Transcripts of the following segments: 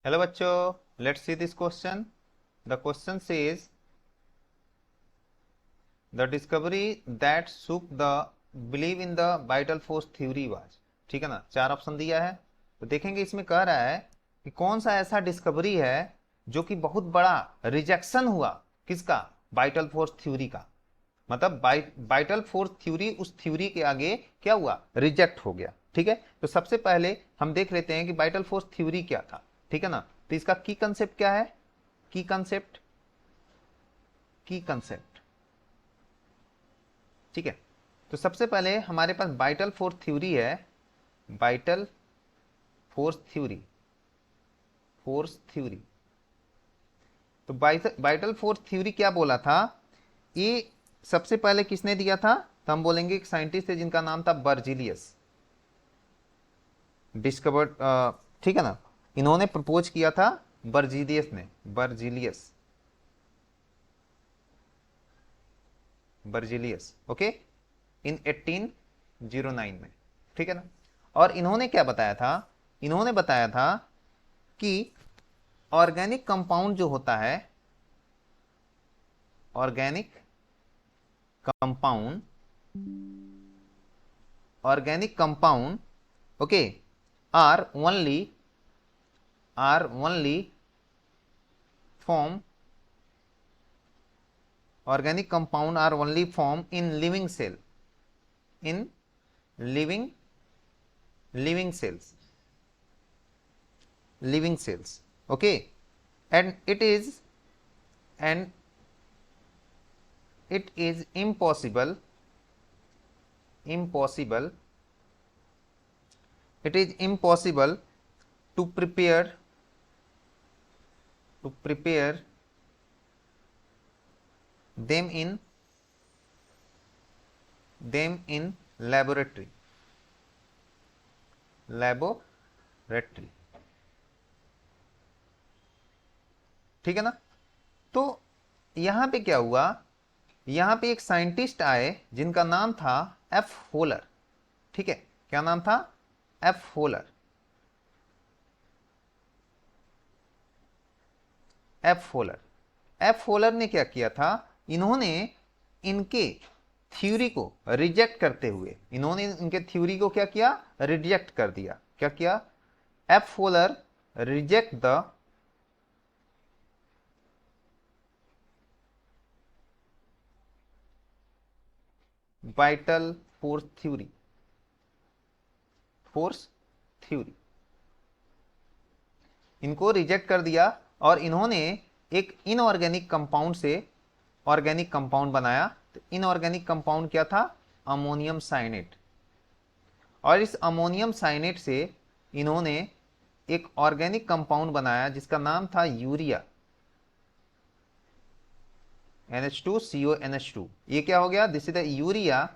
Hello बच्चों, let's see this question. The question says the discovery that shook the belief in the vital force theory was. ठीक है ना, चार option दिया है तो देखेंगे इसमें कह रहा है कि कौन सा ऐसा डिस्कवरी है जो कि बहुत बड़ा रिजेक्शन हुआ किसका, वाइटल फोर्स थ्योरी का। मतलब वाइटल फोर्स थ्योरी उस थ्योरी के आगे क्या हुआ, रिजेक्ट हो गया। ठीक है, तो सबसे पहले हम देख लेते हैं कि वाइटल फोर्स थ्योरी क्या था। ठीक है ना, तो इसका की कंसेप्ट क्या है, की कंसेप्ट, की कंसेप्ट। ठीक है, तो सबसे पहले हमारे पास वाइटल फोर्स थ्योरी है, vital force theory, force theory. तो वाइटल फोर्स थ्योरी क्या बोला था, ये सबसे पहले किसने दिया था, तो हम बोलेंगे एक साइंटिस्ट थे जिनका नाम था बर्जिलियस, डिस्कवर्ड। ठीक है ना, इन्होंने प्रपोज किया था, बर्जिलियस ने, बर्जिलियस, बर्जिलियस, ओके, इन 1809 में। ठीक है ना, और इन्होंने क्या बताया था, इन्होंने बताया था कि ऑर्गेनिक कंपाउंड जो होता है, organic compound, organic compound, okay, are only, are only form, organic compound are only formed in living cell, in living cells, living cells, okay, and and it is impossible, impossible, it is impossible to prepare, to prepare them in laboratory, laboratory। ठीक है ना, तो यहां पे क्या हुआ, यहां पे एक साइंटिस्ट आए जिनका नाम था एफ होलर। ठीक है, क्या नाम था, F holer, F holer. F holer ने क्या किया था, इन्होंने इनके थ्योरी को रिजेक्ट करते हुए, इन्होंने इनके थ्योरी को क्या किया, रिजेक्ट कर दिया। क्या किया, F holer reject the vital force theory, force theory, इनको रिजेक्ट कर दिया और इन्होंने एक इनऑर्गेनिक कंपाउंड से ऑर्गेनिक कंपाउंड बनाया। तो इनऑर्गेनिक कंपाउंड क्या था, अमोनियम साइनेट, और इस अमोनियम साइनेट से इन्होंने एक ऑर्गेनिक कंपाउंड बनाया जिसका नाम था यूरिया, NH2CONH2। ये क्या हो गया, दिस इज द यूरिया।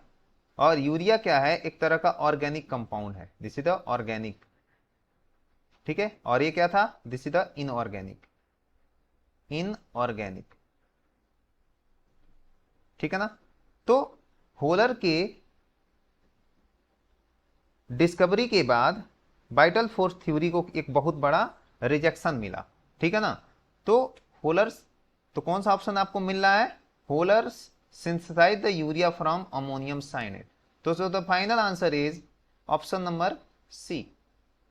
और यूरिया क्या है, एक तरह का ऑर्गेनिक कंपाउंड है, दिस इज द ऑर्गेनिक। ठीक है, और ये क्या था, this is the inorganic, inorganic. ठीक है ना, तो होलर के डिस्कवरी के बाद वाइटल फोर्स थ्योरी को एक बहुत बड़ा रिजेक्शन मिला। ठीक है ना, तो होलर्स, तो कौन सा ऑप्शन आपको मिल रहा है, Wohler's synthesize the urea from ammonium cyanate. तो so the final answer is option number C.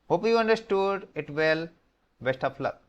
Hope you understood it well, best of luck.